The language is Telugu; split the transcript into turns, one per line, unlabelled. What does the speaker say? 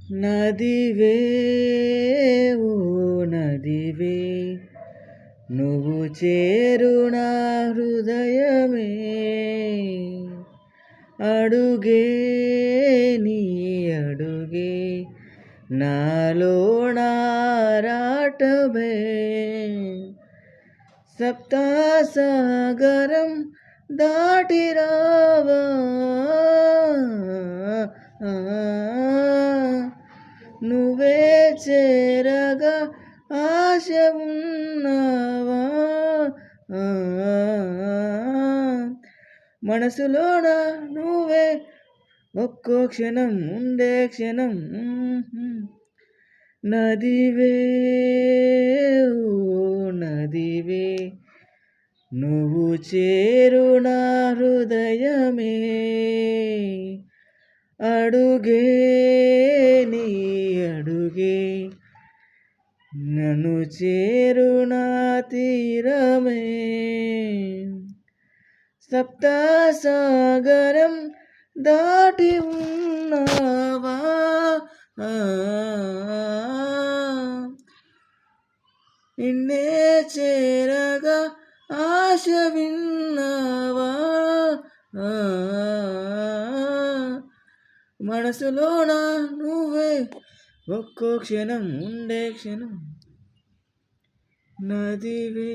నదివే ఓ నదివే నువ్వు చేరునా హృదయమే అడుగే నీ అడుగే నాలో నారాటమే సప్తసాగరం దాటి రావా నువ్వే చేరగా ఆశ ఉన్నావా మనసులోన నువ్వే ఒక్కో క్షణం ఉండే క్షణం నదివే ఓ నదివే నువ్వు చేరునా హృదయమే అడుగే నీ అడుగే నన్ను చేరునా తీరమే సప్తసాగరం దాటి ఉన్నావా నిన్నే చేరగా ఆశ విన్నావా మనసులోన నువ్వే ఒక్కో క్షణం ఉండే క్షణం నదివే